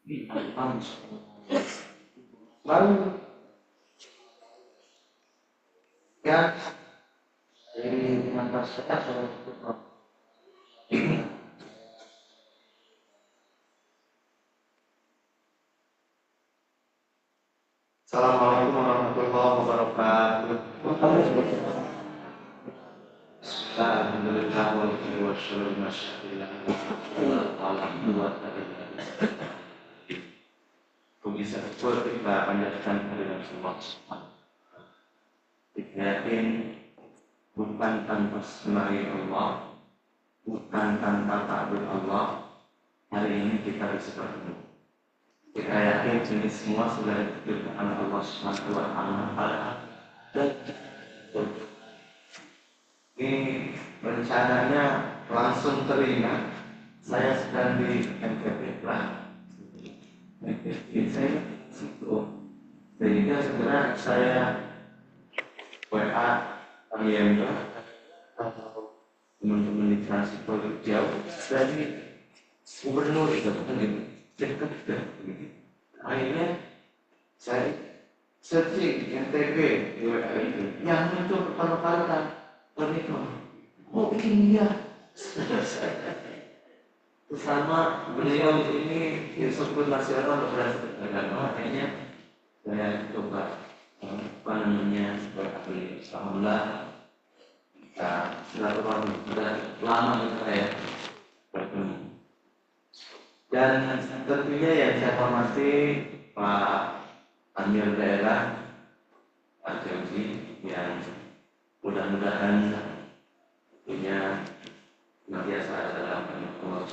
Lalu ya dari antar saya Assalamualaikum warahmatullahi wabarakatuh. Alhamdulillah wa syukur masyaallah. Bisa betul kita panjatkan kehadiran Allah. Yakin bukan tanpa semai Allah, bukan tanpa ta'bud Allah, hari ini kita bisa bertemu. Kita yakin ini semua sudah ditakdirkan Allah Subhanahu wa Ta'ala. Dan ini rencananya langsung teringat. Saya sedang di NTB lah. Saya situ. Sehingga segera saya WA Amianda atau teman-teman di transfer jauh dari gubernur itu dekat gitu. Akhirnya saya searching NTB di WA itu yang muncul pertama kali kan pernikahan. Oh iya. Bersama beliau ini disebut nasional berhasil makanya saya coba apa namanya beliau alhamdulillah kita silaturahmi sudah lama kita ya bertemu. Dan tentunya yang saya hormati Pak Amir Daerah Pak Jogi yang mudah-mudahan tentunya senantiasa dalam Allah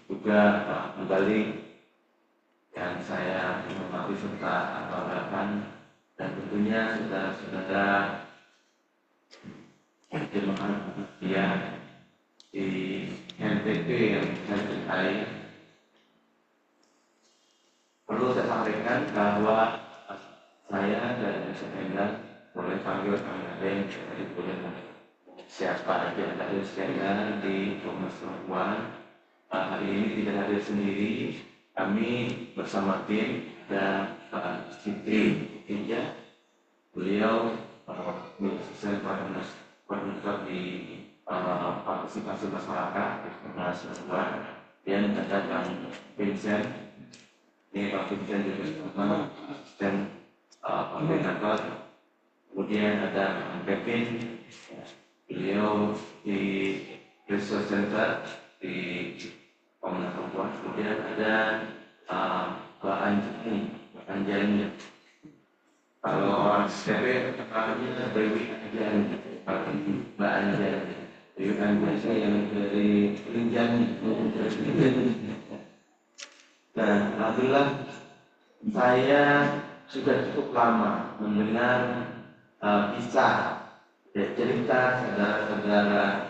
juga kembali yang saya hormati serta banggakan dan tentunya saudara-saudara jemaah yang di NTT yang saya cintai. Perlu saya sampaikan bahwa saya dan saya boleh panggil Kang siapa aja hadir sekalian di Komnas Perempuan. Hari ini tidak hadir sendiri, kami bersama tim dan Pak Siti Inja, beliau asisten koordinator di partisipasi masyarakat di Komnas Perempuan, dan ada Kang Vincent, ini Pak Vincent juga sama asisten koordinator, kemudian ada Kang Kevin, beliau di Resource Center di Komnas Perempuan, kemudian ada Mbak Anjani. Kalau orang CP namanya Dewi Anjani, Mbak Anjani. Dewi Anjani yang dari Rinjani. Nah, alhamdulillah saya sudah cukup lama mendengar kisah cerita saudara-saudara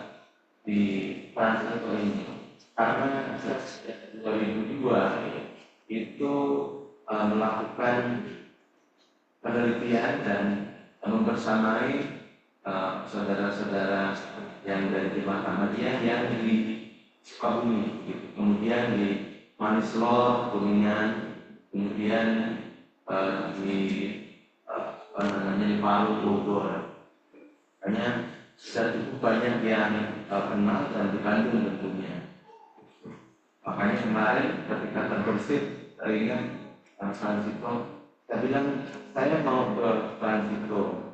di Prancis ini, karena sejak 2002 itu melakukan penelitian dan membersamai saudara-saudara yang dari Jemaah Ahmadiyah yang di Sukabumi, gitu. Kemudian di Manislo, Kuningan, kemudian di di Palu, Bogor. Hanya sudah cukup banyak yang kenal dan di Bandung tentunya. Makanya kemarin ketika terbersih teringat Fransito, saya bilang saya mau ke Fransito,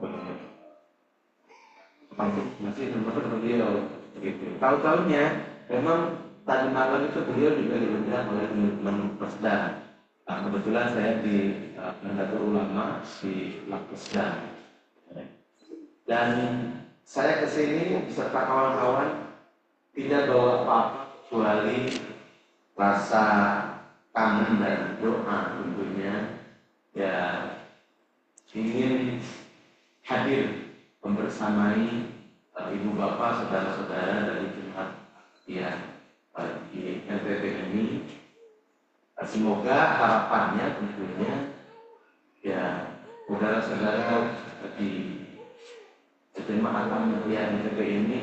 masih nomor beliau begitu. Tahu-tahunya memang tadi malam itu beliau juga diundang oleh teman-teman Persda. Kebetulan saya di Nahdlatul Ulama di Lakesda. Dan saya kesini beserta kawan-kawan tidak bawa apa-apa kecuali rasa kangen dan doa tentunya. Ya ingin hadir membersamai ibu bapak saudara-saudara dari jemaat yang di NTT ini. Semoga harapannya tentunya ya saudara-saudara di jemaat Ahmadiyah NTT ini,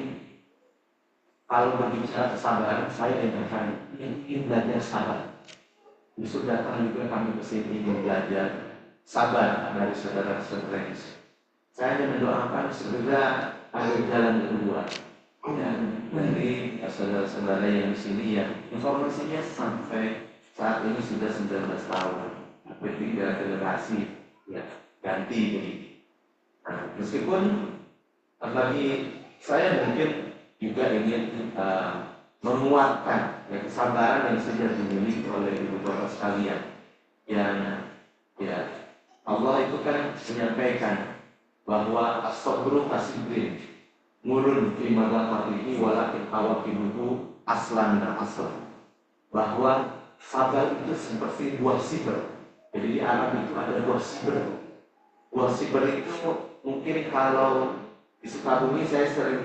kalau berbicara kesabaran, saya dikatakan yang indahnya sabar. Justru datang juga kami ke sini ingin belajar sabar dari saudara-saudara. Saya hanya mendoakan segera ada jalan kedua. Dan dari saudara-saudara yang di sini yang informasinya sampai saat ini sudah 19 tahun, hampir 3 generasi ya ganti begitu. Nah, meskipun bagi saya mungkin juga ingin menguatkan ya, kesabaran yang sudah dimiliki oleh ibu bapak sekalian, yang ya Allah itu kan menyampaikan bahwa as-sabru kasibrin murun fi madaqatihi walakin awaqibuhu aslan dan asl, bahwa sabar itu seperti buah siber. Jadi di Arab itu ada buah siber. Buah siber itu mungkin kalau di Sukabumi saya sering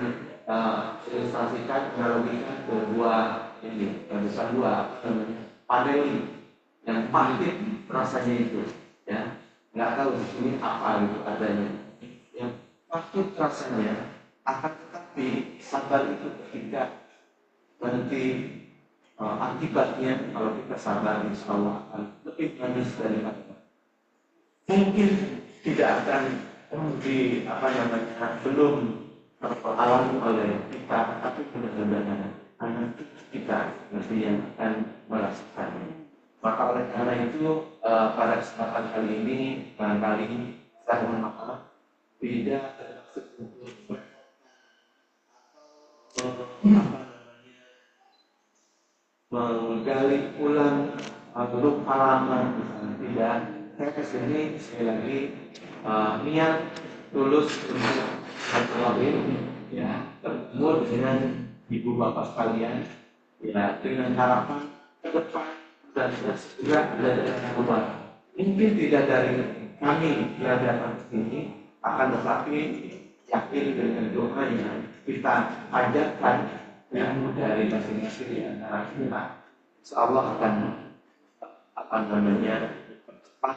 ilustrasikan, analogikan ke buah ini, yang besar buah paneli yang pahit rasanya itu, ya nggak tahu di sini apa itu adanya, yang pahit rasanya, akan tetapi sabar itu ketika nanti akibatnya kalau kita sabar insya Allah akan lebih manis daripada mungkin tidak akan di belum teralami oleh kita, tapi benar-benar anak kita nanti yang akan merasakannya. Maka oleh karena itu pada kesempatan kali ini barangkali saya mohon maaf tidak termasuk untuk menggali ulang lupa lama misalnya, tidak. Saya kesini sekali lagi niat tulus untuk bertemu ya, bertemu dengan ibu bapak sekalian ya, dengan harapan ke depan dan segera belajar keluar. Mungkin tidak dari kami yang datang ke sini, akan tetapi yakin dengan doa yang kita ajarkan yang dari masing-masing di antara kita, insyaallah akan cepat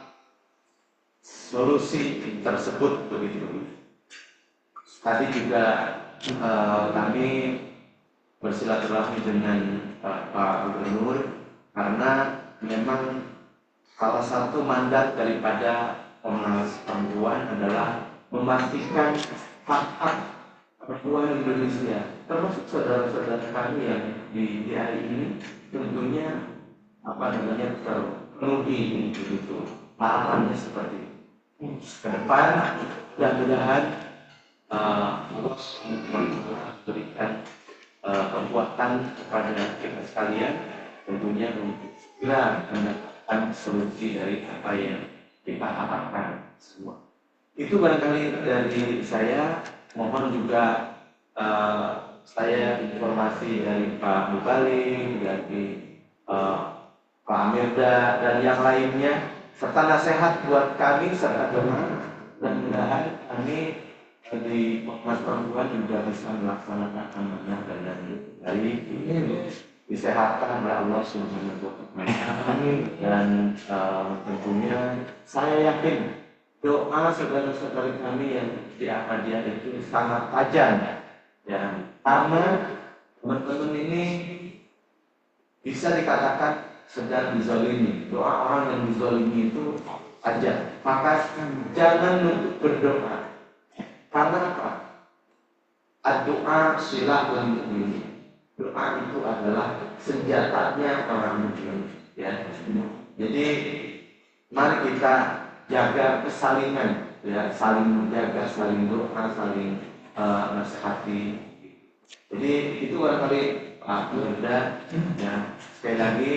solusi tersebut begitu. Tadi juga kami bersilaturahmi dengan Pak Gubernur karena memang salah satu mandat daripada Komnas Perempuan adalah memastikan hak-hak perempuan Indonesia, termasuk saudara-saudara kami yang di hari ini tentunya terpenuhi begitu harapannya seperti itu. Ke depan mudah-mudahan Allah berikan kekuatan kepada kita sekalian tentunya untuk segera mendapatkan solusi dari apa yang kita harapkan semua. Itu barangkali dari saya. Mohon juga saya informasi dari Pak Mubalik, dari Pak Amirda dan yang lainnya, serta nasihat buat kami serta doa, dan mudah-mudahan kami di Komnas Perempuan juga bisa melaksanakan amanah dengan baik, disehatkan oleh Allah Subhanahu wa Ta'ala. Dan tentunya saya yakin doa saudara-saudara kami yang di Ahmadiyah itu sangat tajam ya, karena teman-teman ini bisa dikatakan sedang dizalimi. Doa orang yang dizalimi itu tajam, maka jangan untuk berdoa. Karena apa? Doa silahul mu'min. Doa itu adalah senjatanya orang mukmin ya. Jadi mari kita jaga kesalingan ya, saling menjaga, saling doa, saling nasihati. Jadi itu barangkali Pak Mirda ya. Sekali lagi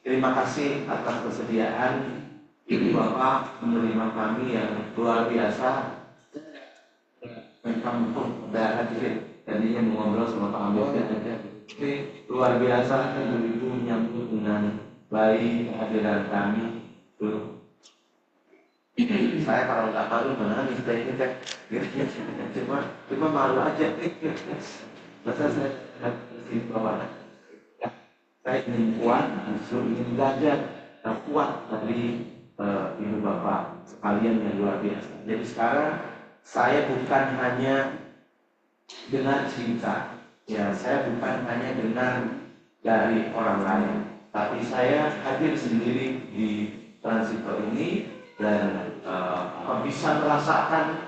terima kasih atas kesediaan Ibu Bapak menerima kami yang luar biasa. Memang udah hadir tadinya mau ngobrol sama Pak Mirda aja. Ini luar biasa Ibu menyambut dengan baik kehadiran kami tuh. Saya kalau nggak malu menangis kayak gitu, cuma malu aja. Masa saya harus bawa, saya ingin kuat, justru ingin belajar kuat dari ibu bapak sekalian yang luar biasa. Jadi sekarang saya bukan hanya dengar cerita, ya saya bukan hanya dengar dari orang lain, Tapi saya hadir sendiri di transito ini dan bisa merasakan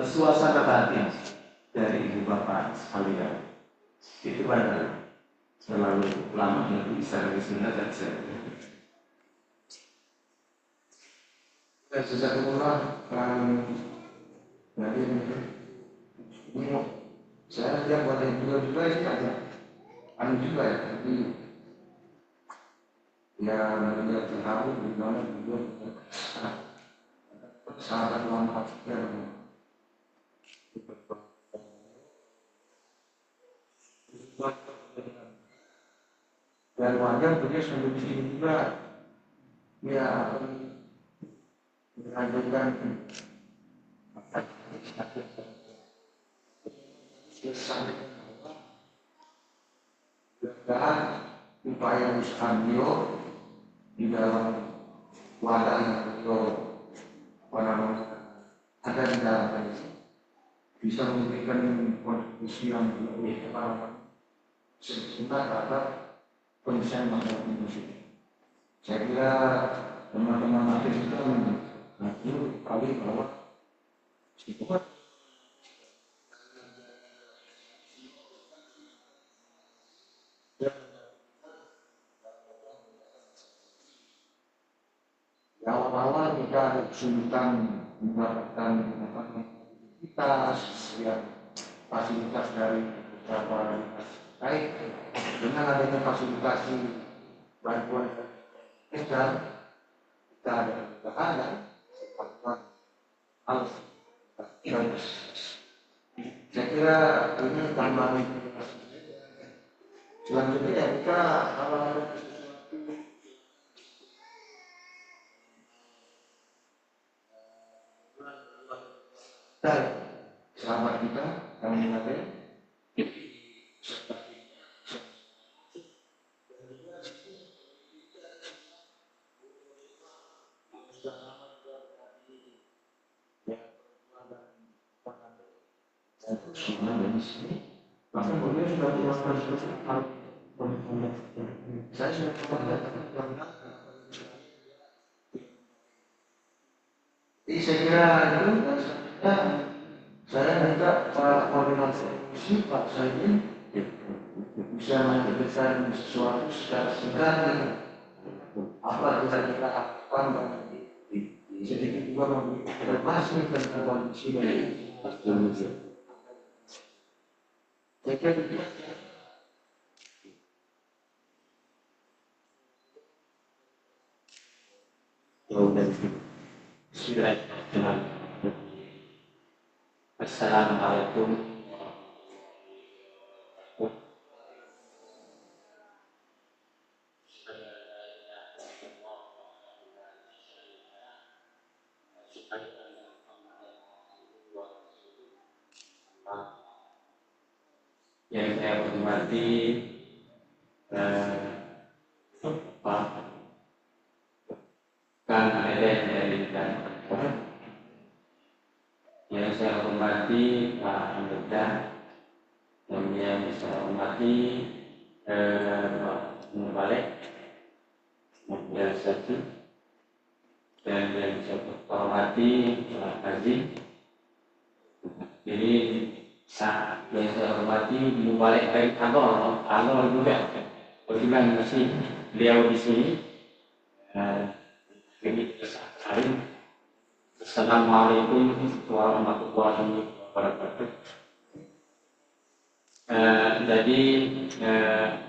suasana batin dari ibu bapak sekalian. Itu pada terlalu lama untuk bisa resmi dan saya. Sejak umurlah dari ini saya lihat buat yang juga ini ada juga ya, tapi ya tidak tahu di mana juga sahabat lama dan wajar beliau sambil di sini juga ya mengajukan dan upaya usaha beliau di dalam wadah yang beliau ada di dalam bisa memberikan kontribusi yang lebih kepada sebentar terhadap penyelesaian masalah Indonesia. Saya kira teman-teman hakim itu nanti kali bahwa itu awal-awal kita ada kesulitan mendapatkan fasilitas dari beberapa baik dengan adanya fasilitasi bantuan kita ada bahaya harus saya kira ini tambahan selanjutnya kita selamat kita kami mengalir bahkan beliau sudah melakukan saya sudah jadi saya kira itu saya minta Pak Koordinator Pak Saidi bisa menjelaskan sesuatu secara singkat apa yang kita lakukan sedikit juga memberi tentang kondisi Indonesia. Saya kira Assalamualaikum. Yang saya hormati Pak Kang Eden dari yang saya hormati Pak Anggota, yang saya hormati Pak Mubalik, yang satu, dan yang saya hormati Pak Haji. Jadi yang saya hormati Mubalik dari kantor juga, kebetulan masih beliau di sini. Ini saling. Assalamualaikum warahmatullahi wabarakatuh. Jadi saya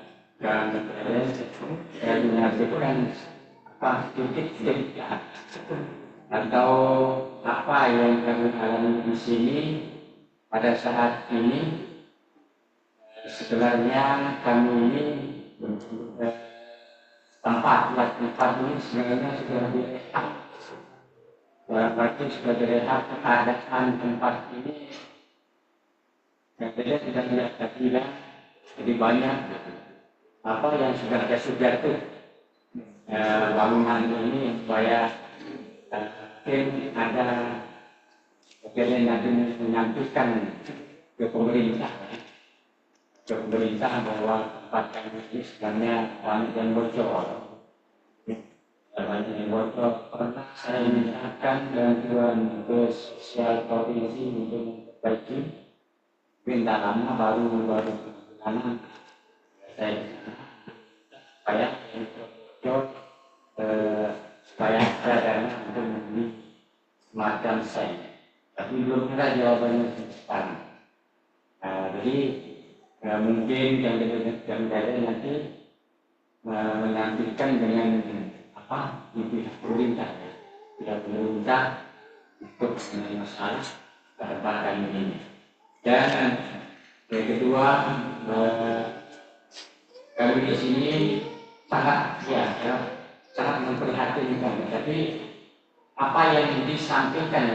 menyampaikan sedikit atau apa yang kami alami di sini pada saat ini. Sebenarnya kami ini tempat ini sebenarnya sudah direhab. Berarti sudah direhab keadaan tempat ini. Yang tidak bilang, jadi banyak apa yang sudah tuh bangunan ini supaya mungkin ada nanti menyampaikan ke pemerintah ke pemerintah bahwa tempat kami ini sebenarnya banyak yang bocor. Banyak yang bocor. Pernah saya mintakan bantuan ke sosial provinsi untuk memperbaiki. Minta lama baru karena saya supaya bocor supaya ada dana untuk membeli semacam seng. Tapi belum ada jawabannya sekarang. Jadi mungkin yang dari nanti menyampaikan dengan apa di pihak pemerintah, untuk mengenai masalah keterpakaian ini. Dan yang kedua, kami di sini sangat sangat memprihatinkan. Tapi apa yang disampaikan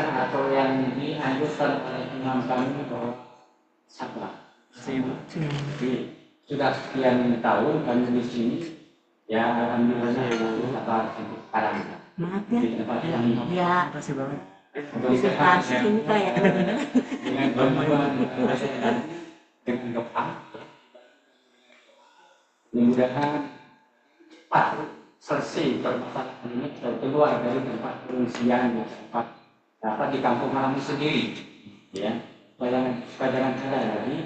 atau yang dianjurkan oleh imam kami bahwa sabar. Jadi sudah sekian tahun kami di sini, ya alhamdulillah sabar sampai sekarang. Maaf ya. Di tempat ini. Ya, Terima kasih banget. disertasi ini kayak Dengan bantuan dengan doa, mudah-mudahan cepat selesai permasalahan ini keluar dari tempat pengungsian tempat dapat di kampung halaman sendiri, ya. Jangan ada lagi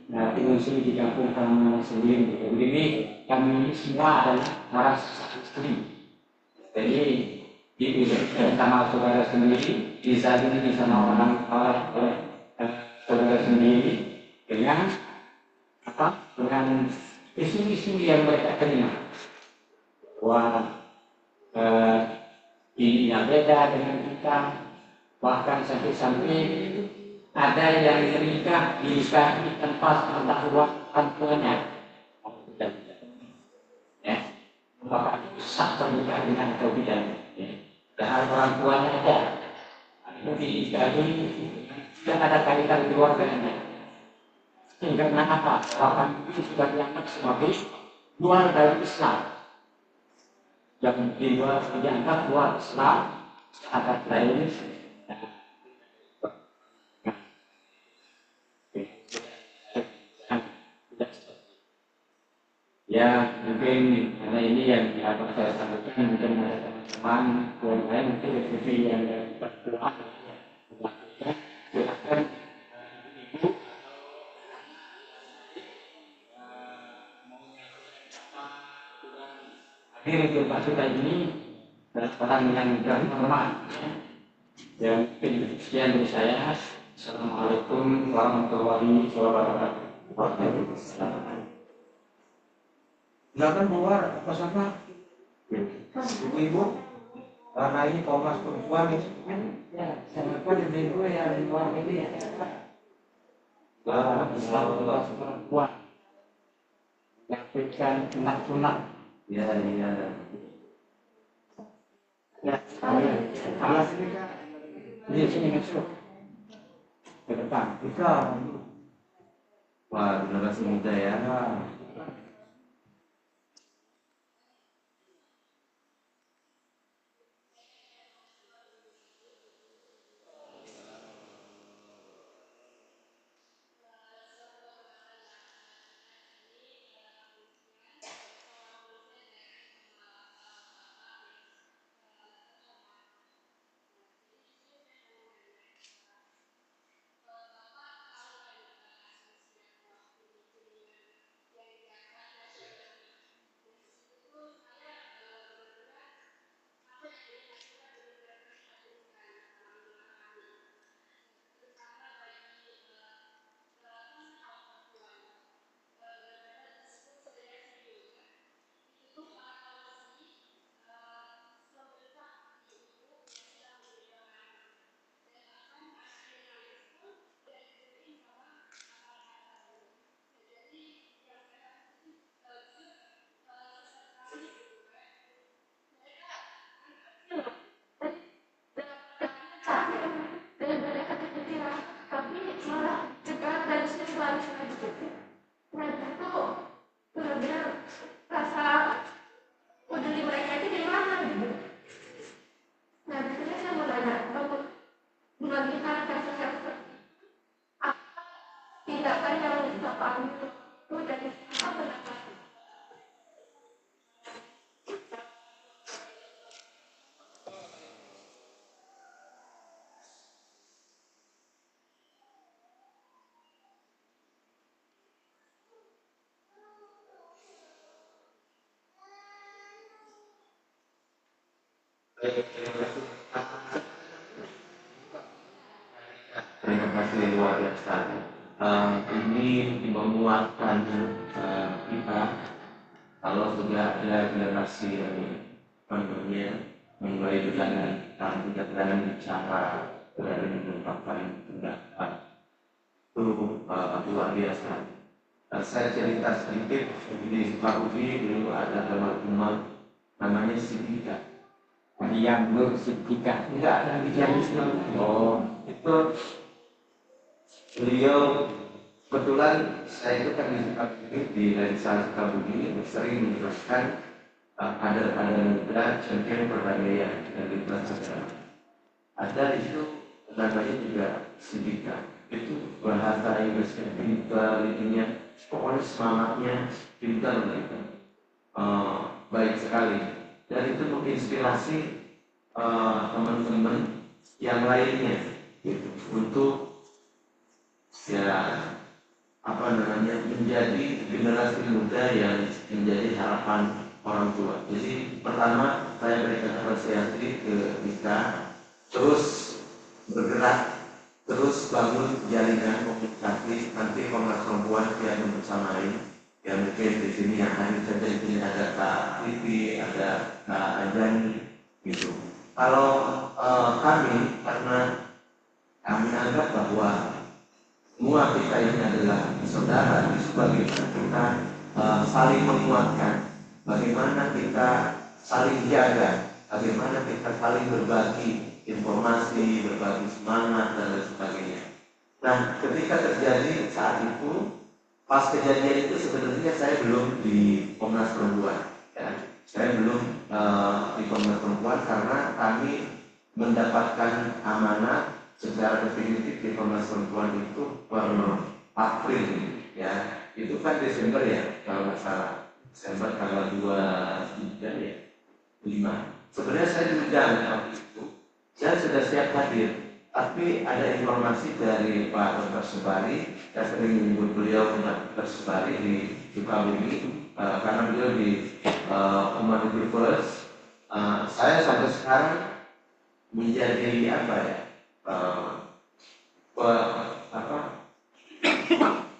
pengungsi di kampung halaman sendiri. Jadi kami semua adalah orang istri. Jadi sama saudara sendiri, dizalimi sama orang saudara sendiri dengan dengan isu-isu yang mereka terima. Wah, ini yang beda dengan kita, bahkan sampai ada yang menikah di tempat orang tuanya, ya, bahkan sah menikah dengan atau tidak, ya. Dan orang tuanya ada, itu dinikahi dan ada kaitan keluarganya. Sehingga apa? Bahkan itu sudah dianggap sebagai luar dari Islam. Yang dianggap luar Islam, sahabat lain. Ya mungkin karena ini yang dapat saya sampaikan, mungkin ada teman-teman yang lain mungkin seperti yang berdoa silakan ibu akhir kita ini orang yang berhormat. Yang sekian dari saya. Assalamualaikum warahmatullahi wabarakatuh. Silakan keluar bersama ibu-ibu karena ini Komnas Perempuan ini. ya, siapa ibu yang luar ini ya. Komnas Perempuan menyampaikan sunat-sunat. Ya, iya. Ya, kalau sini kan di sini masuk ke depan. Bisa. Wah, generasi muda ya. saya Bapak Amir itu dari apa pendapat? Terima kasih luar biasa. Ini menguatkan kita kalau sudah ada generasi yang mulai berjalan bicara, berani mengungkapkan pendapat, itu luar biasa. Saya cerita sedikit, di Sukabumi dulu ada teman-teman namanya Sidika. Yang Nur Sidika. Enggak, yang oh, itu beliau kebetulan saya itu kan di Sukabumi, di Lensa Sukabumi sering meneruskan kader-kader muda champion perdamaian dan lintas agama. Ada itu namanya juga Sidika. Itu bahasa Inggrisnya pintar, itunya pokoknya semangatnya pintar gitu. Baik sekali. Dan itu menginspirasi teman-teman yang lainnya gitu, untuk ya menjadi generasi muda yang menjadi harapan orang tua. Jadi pertama saya berikan apresiasi ke Dika, terus bergerak, terus bangun jaringan komunikasi nanti Komnas Perempuan yang bersamai. Ya mungkin di sini yang lain saja, di sini ada Kak Titi, ada Kak Ajani gitu. Kalau kami, karena kami anggap bahwa semua kita ini adalah saudara, sebagaimana kita saling menguatkan, bagaimana kita saling jaga, bagaimana kita saling berbagi informasi, berbagi semangat dan lain sebagainya. Nah, ketika terjadi saat itu, pas kejadian itu sebenarnya saya belum di Komnas Perempuan, ya. Saya belum di Komnas Perempuan karena kami mendapatkan amanah secara definitif di Komnas Perempuan itu per April, ya. Itu kan Desember ya, kalau nggak salah. Desember tanggal 23 ya, 5. Sebenarnya saya diundang waktu itu, saya sudah siap hadir. Tapi ada informasi dari Pak Dr. Subari, saya sering menyebut beliau Dr. Subari di Sukabumi, karena beliau di Humanity First. Saya sampai sekarang menjadi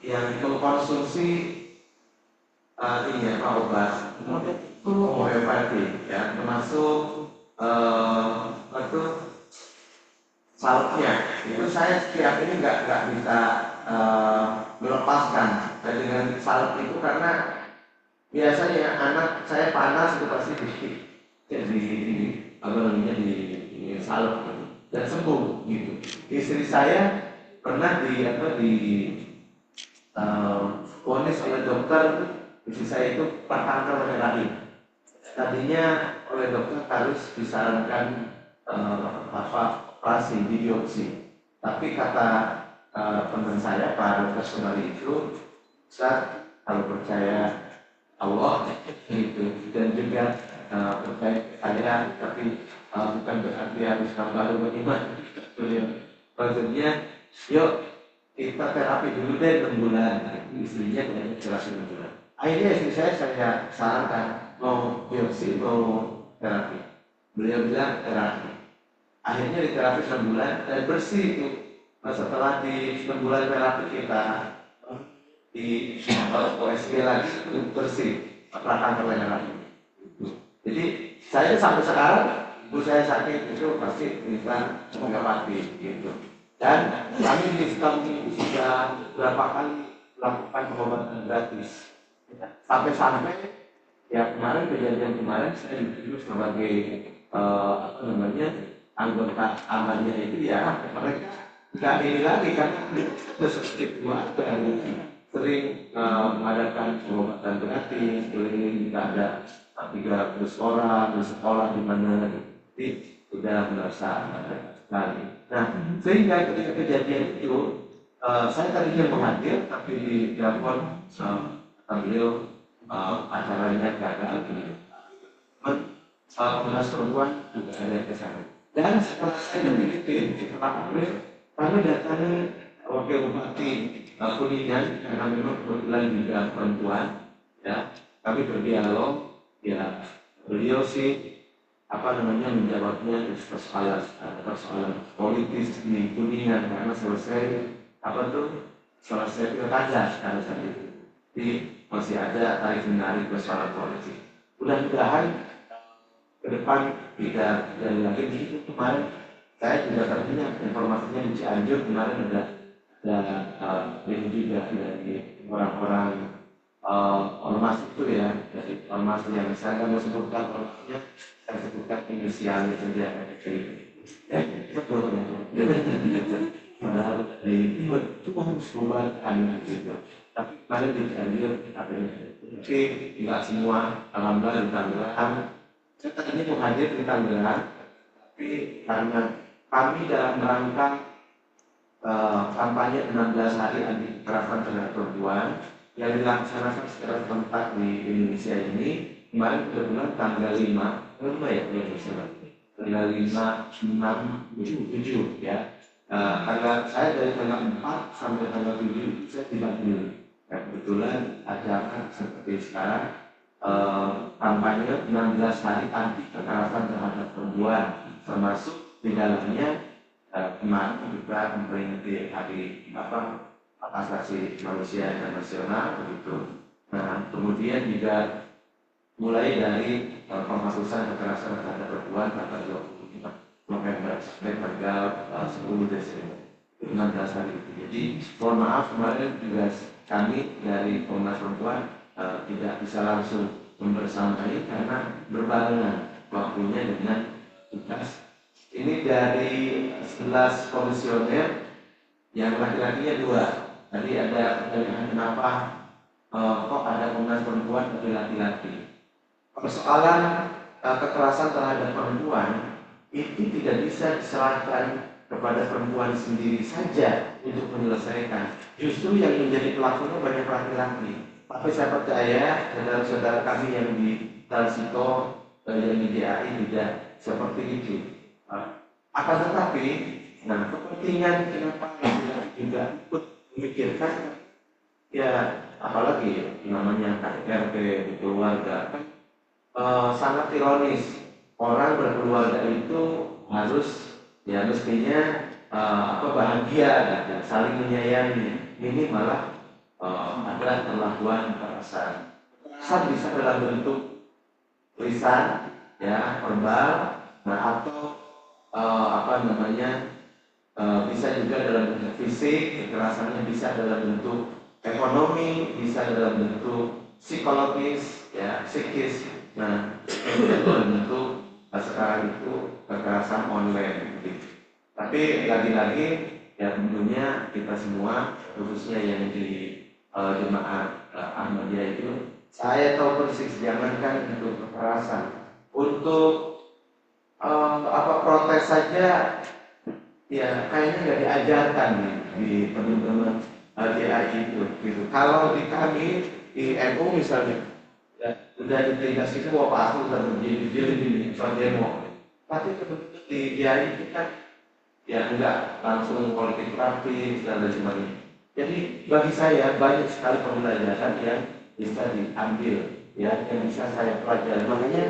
yang mengkonsumsi obat homeopati, ya, termasuk salutnya. Itu saya setiap ini nggak bisa melepaskan dengan salut itu, karena biasanya anak saya panas itu pasti di salut dan sembuh gitu. Istri saya pernah vonis oleh dokter, istri saya itu pertama rahim. Tadinya oleh dokter harus disarankan operasi di biopsi, tapi kata teman saya Pak Dr. Sumari itu, Ustaz, kalau percaya Allah gitu, dan juga percaya saya, tapi bukan berarti harus baru beriman. Maksudnya, yuk kita terapi dulu deh 6 bulan. Istrinya kayaknya terapi 6 bulan. Akhirnya istri saya sarankan mau biopsi mau terapi. Beliau bilang terapi. Akhirnya di terapi 6 bulan dan bersih itu. Setelah di 6 bulan terapi kita di OSG lagi itu bersih, perasaan lagi. Jadi saya sampai sekarang ibu saya sakit itu pasti kita mengobati gitu. Dan kami di Sukabumi sudah berapa kali melakukan pengobatan gratis. Sampai ya kemarin kejadian kemarin saya dituduh sebagai anggota amalnya itu, ya mereka nggak ini lagi kan seperti keluarga sering mengadakan pengobatan gratis. Ini kita ada 300 orang di sekolah di mana sudah merasa sekali. Nah, sehingga ketika kejadian itu Saya tadinya menghadir, tapi di telepon beliau acaranya gagal gitu. Komnas Perempuan juga ada ke sana. Dan setelah saya meneliti setelah April, kami datangi Wakil Bupati Kuningan karena memang kebetulan juga perempuan, ya. Kami berdialog, ya. Beliau sih menjawabnya persoalan politis di Kuningan karena selesai pilkada pada saat itu. Jadi masih ada tarik menarik persoalan politik. Mudah-mudahan ke depan tidak terjadi lagi. Begitu kemarin saya juga terdengar informasinya di Cianjur kemarin ada ini juga dari orang-orang ormas itu ya, dari ormas yang saya nggak mau sebutkan ormasnya, saya sebutkan inisialnya saja ya betul padahal dari itu harus bubarkan gitu. Tapi kemarin di Cianjur tapi nggak semua, alhamdulillah di Tangerang. Saya tadinya mau hadir di Tangerang, tapi karena kami dalam rangka kampanye 16 hari anti kekerasan terhadap perempuan yang dilaksanakan secara serentak di Indonesia ini, kemarin kebetulan tanggal 5 tanggal 5, 6, 7 ya. Saya dari tanggal 4 sampai tanggal 7 saya tidak dulu. Kebetulan acara seperti sekarang kampanye 16 hari anti kekerasan terhadap perempuan, termasuk di dalamnya kemarin juga memperingati hari hak asasi manusia internasional begitu. Nah, kemudian juga mulai dari penghapusan kekerasan terhadap perempuan pada 25 November sampai tanggal 10 Desember 16 hari itu. Jadi mohon maaf kemarin juga kami dari Komnas Perempuan tidak bisa langsung membersamai karena berbarengan waktunya dengan tugas. Ini dari 11 komisioner yang laki-lakinya 2. Tadi ada pertanyaan kenapa kok ada Komnas Perempuan tapi laki-laki. Persoalan kekerasan terhadap perempuan itu tidak bisa diserahkan kepada perempuan sendiri saja untuk menyelesaikan. Justru yang menjadi pelakunya banyak laki-laki. Tapi saya percaya saudara-saudara kami yang di Transito, yang di DAI tidak seperti itu. Akan tetapi, kepentingan kenapa juga ikut memikirkan, ya apalagi namanya KRT di keluarga kan sangat ironis. Orang berkeluarga itu harus mestinya bahagia, gitu, saling menyayangi. Ini malah ada perlakuan kekerasan. Kekerasan bisa dalam bentuk lisan, ya verbal, atau bisa juga dalam bentuk fisik. Kekerasannya bisa dalam bentuk ekonomi, bisa dalam bentuk psikologis, ya psikis. Nah, itu dalam bentuk sekarang itu kekerasan online. Gitu. Tapi lagi-lagi ya tentunya kita semua, khususnya yang di jemaat Ahmadiyah itu, saya tahu persis, jangankan untuk kekerasan, untuk protes saja ya kayaknya nggak diajarkan di teman-teman DAI itu gitu. Kalau di kami di NU misalnya ya, udah dikasih semua Pak sudah berdiri demo, tapi di DAI kita ya enggak langsung politik praktis dan lain sebagainya. Jadi bagi saya banyak sekali pembelajaran yang bisa diambil, ya yang bisa saya pelajari. Makanya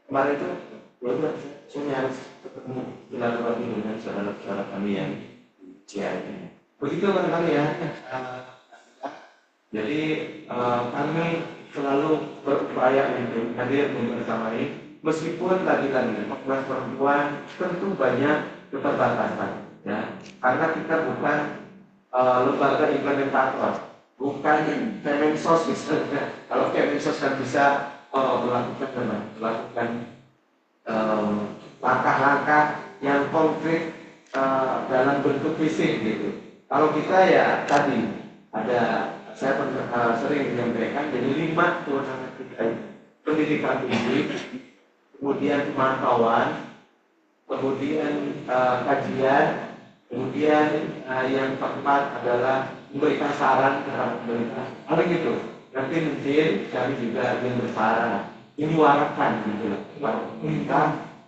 kemarin itu saya harus ketemu silaturahmi dengan saudara-saudara kami yang CII. Begitu kan ya. Jadi kami selalu berupaya untuk hadir membersamai, meskipun lagi-lagi Komnas Perempuan tentu banyak keterbatasan, ya karena kita bukan lembaga implementator, bukan Kemensos misalnya. Kalau Kemensos kan bisa melakukan langkah-langkah yang konkret dalam bentuk fisik gitu. Kalau kita ya tadi ada, saya sering menyampaikan jadi 5 kewenangan kita: pendidikan publik, kemudian pemantauan, kemudian kajian, Kemudian yang keempat adalah memberikan saran terhadap pemerintah. Kalau gitu, nanti mungkin kami juga ingin bersaran, menyuarakan gitu loh, kepada pemerintah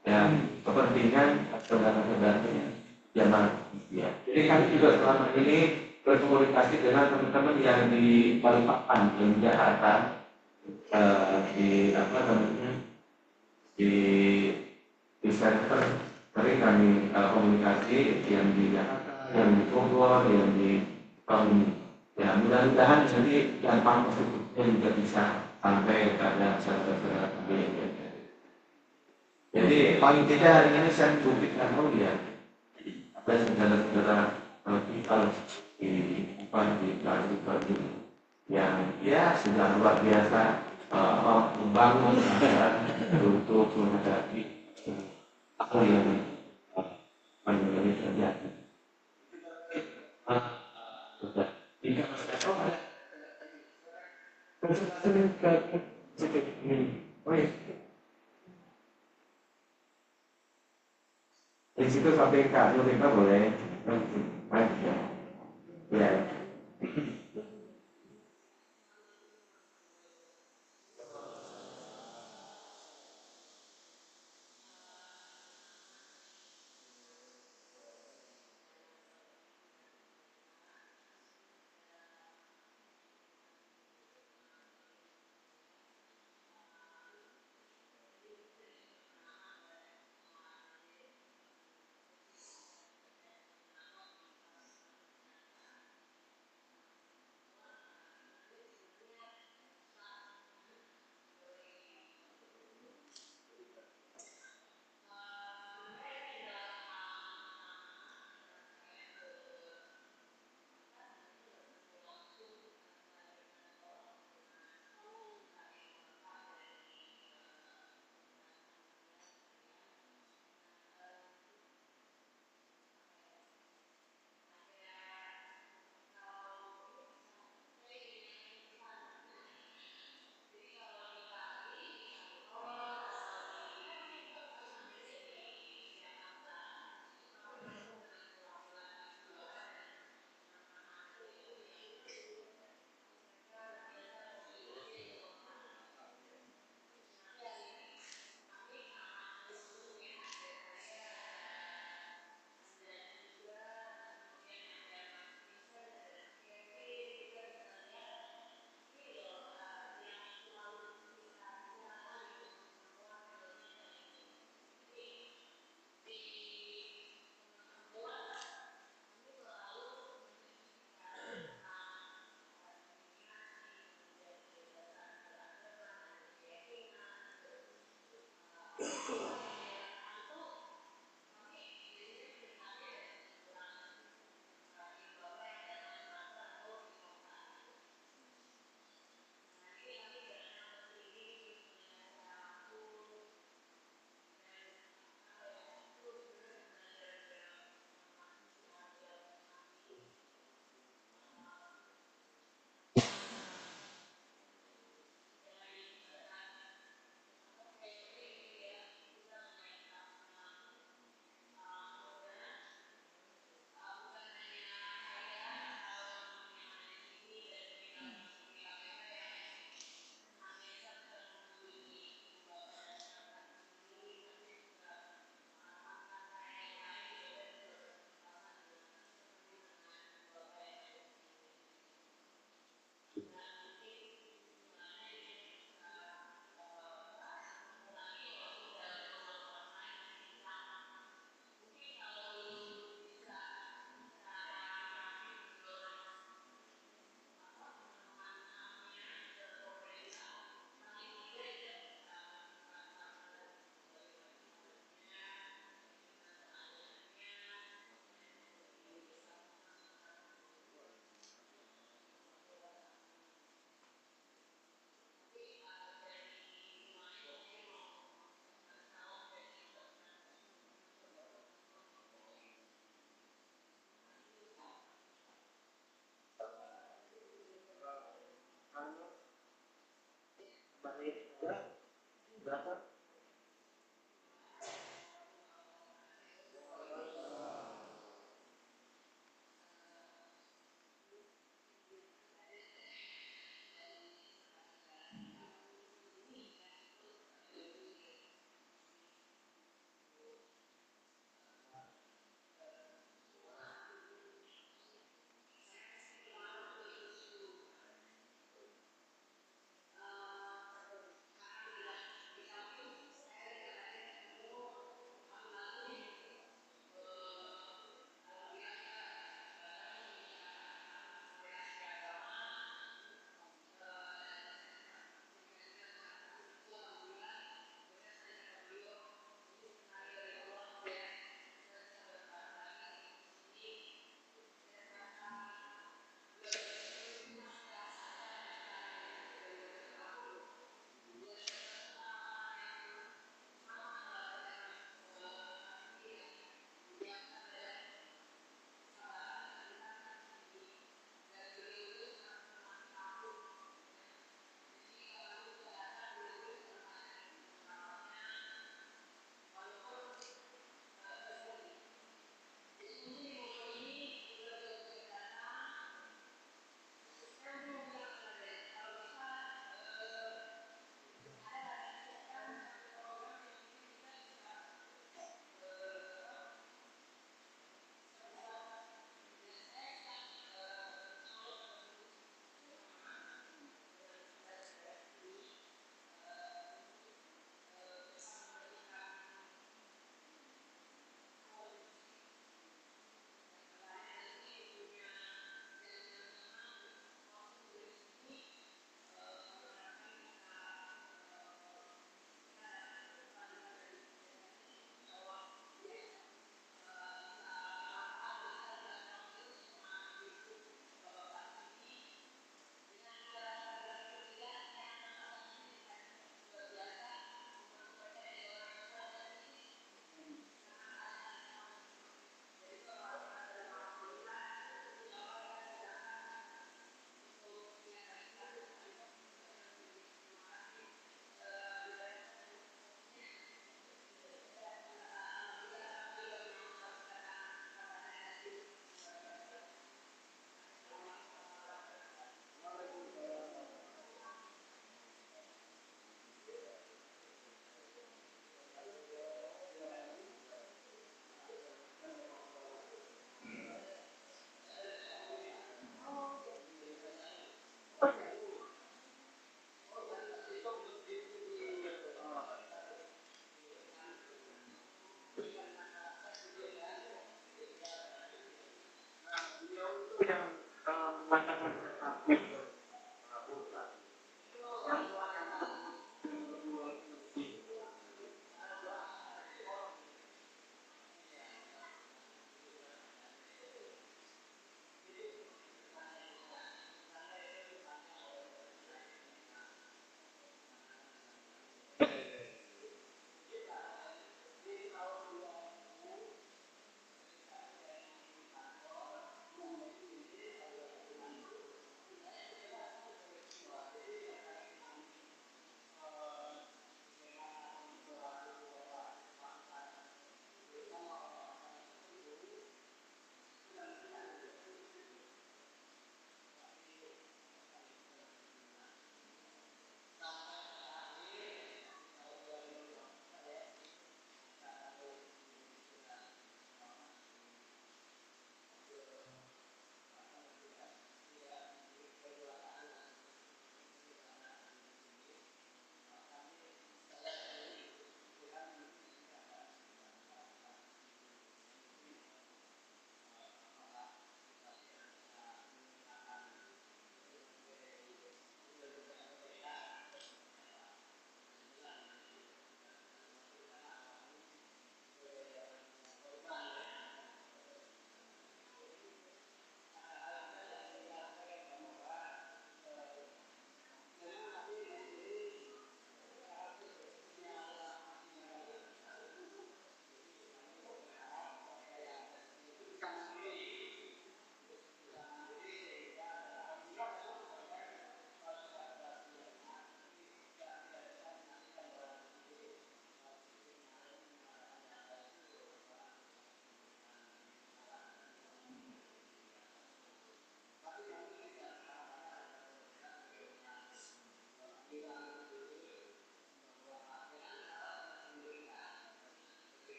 dan kepentingan saudara-saudaranya jamaah. Ya. Jadi kami juga selama ini berkomunikasi dengan teman-teman yang di Balikpapan, di Jakarta, di apa namanya, di center sering kami komunikasi yang di Jakarta, yang di Bogor, yang di ya mudah-mudahan nanti dampak positifnya juga bisa sampai kepada saudara-saudara kami yang ada. Jadi paling tidak hari ini saya membuktikan ya ada saudara-saudara kita di Bali yang ya sudah luar biasa membangun untuk menghadapi apa yang menjadi terjadi. Sudah tiga di situ sampai Kak Nurita boleh ya.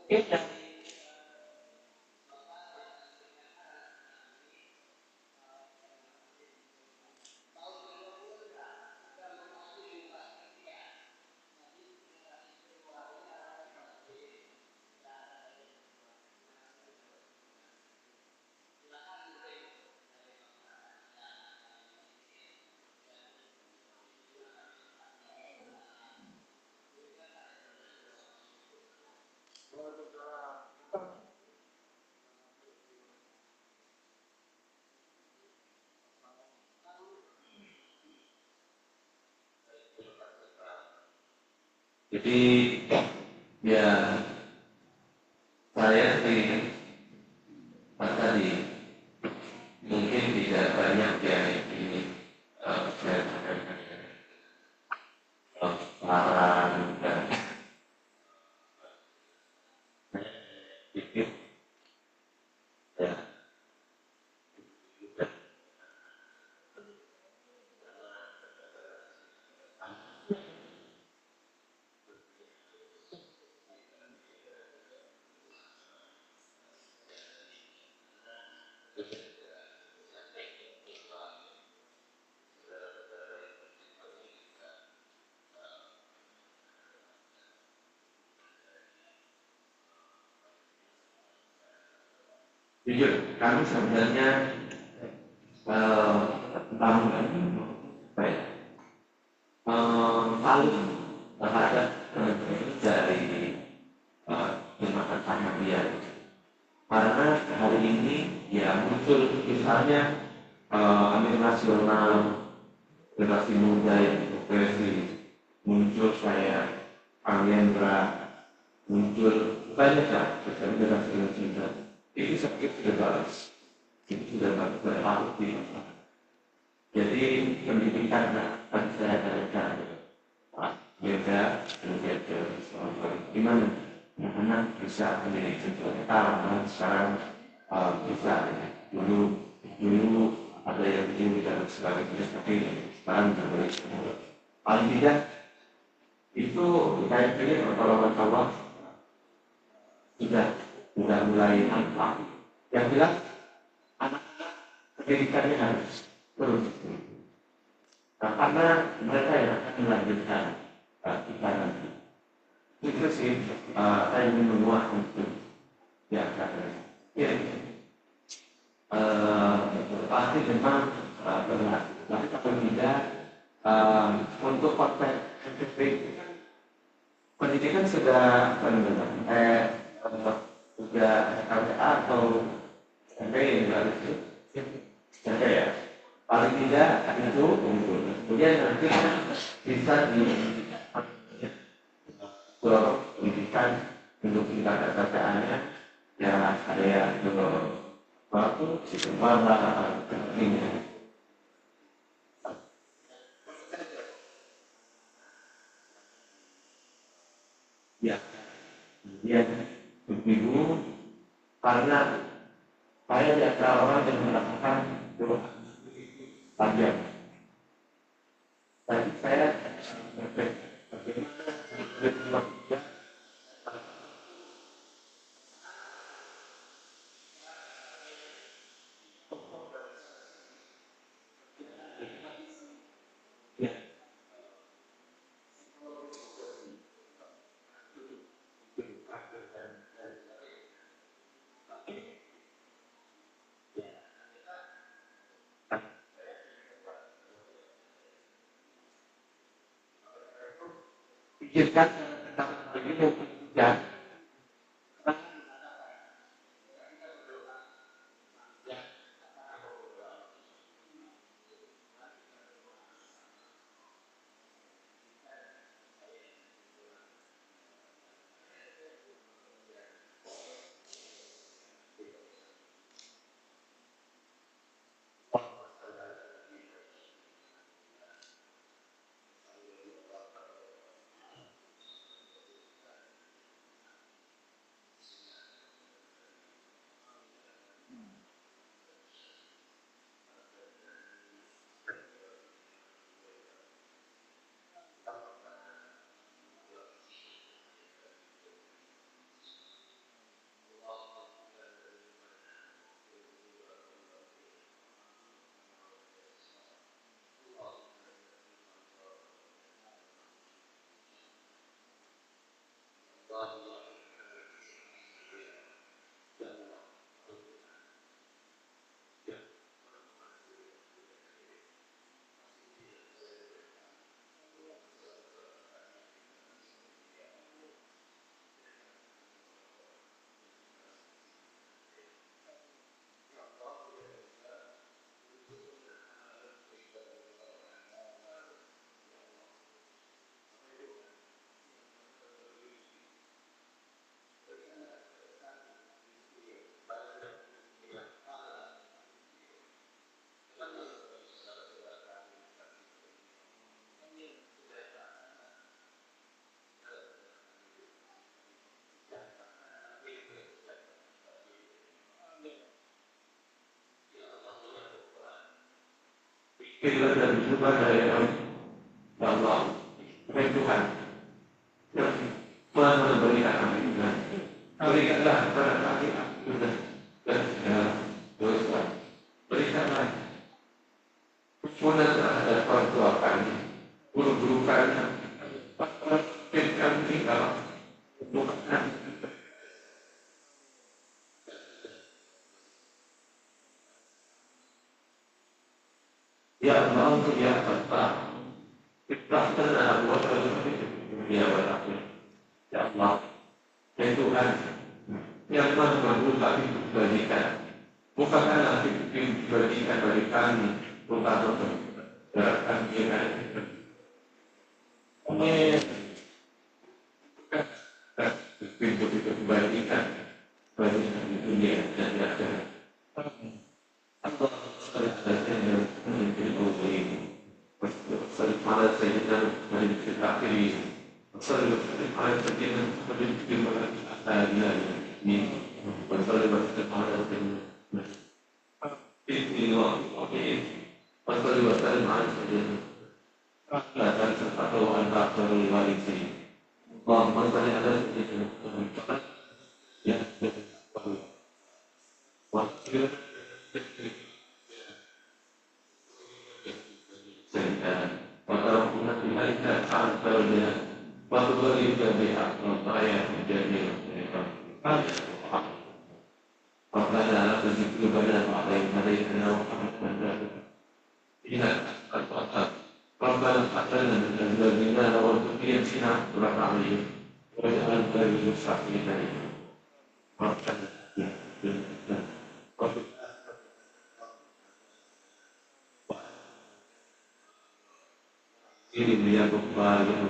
Kita Jadi ya saya sih tadi mungkin tidak banyak yang ini saya larang dan sedikit ya. Jujur, kami sebenarnya tamuan baik paling terhadap dari jemaat Ahmadiyah karena hari ini ya muncul misalnya Amir Nasional generasi muda yang berpresi muncul kayak Pangendra muncul banyak lah generasi muda itu sakit sudah bagus itu sudah bagus berlaku di masyarakat. Jadi pendidikan kan saya belajar beda menjadi gimana anak bisa menjadi sekarang bisa dulu ada yang begini dan sebagainya tapi sekarang tidak boleh paling tidak itu saya pikir pertolongan Allah sudah mulai nampak yang bilang anak-anak pendidikannya harus terus karena mereka yang akan melanjutkan kita nanti itu sih saya ingin menguat untuk ya pasti memang berat tapi kalau tidak untuk konteks pendidikan sudah sudah LTA atau SMP ya paling tidak itu unggul kemudian nanti bisa di pendidikan untuk tingkat kebacaannya ya ada yang waktu sistem warna ini ya kemudian ibu karena saya di antara orang yang melakukan doa panjang tadi saya bagaimana pikirkan tentang ini ya Kita dan juga dari Allah, dari Tuhan. Yang memberikan kami iman. Berikanlah kepada kami ampun dan segala dosa. Berikanlah kemudian terhadap orang tua kami, guru-guru kami, pemimpin kami dalam bukan. Ya Allah, ya Allah, ikhlaskan anak buah kami, ya Allah, ya Allah, ya Tuhan, yang mana membuka pintu kebajikan, bukakan pintu kebajikan bagi kami, terutama gerakan kita. Amin. Pintu kebajikan bagi kami dunia dan di akhirat. Allah yang memimpin umat ini. Pada Sayyidina Muhammad al-Akhiri, sallallahu alaihi wasallam memimpin umat ini. Sallallahu ini dia kembali ke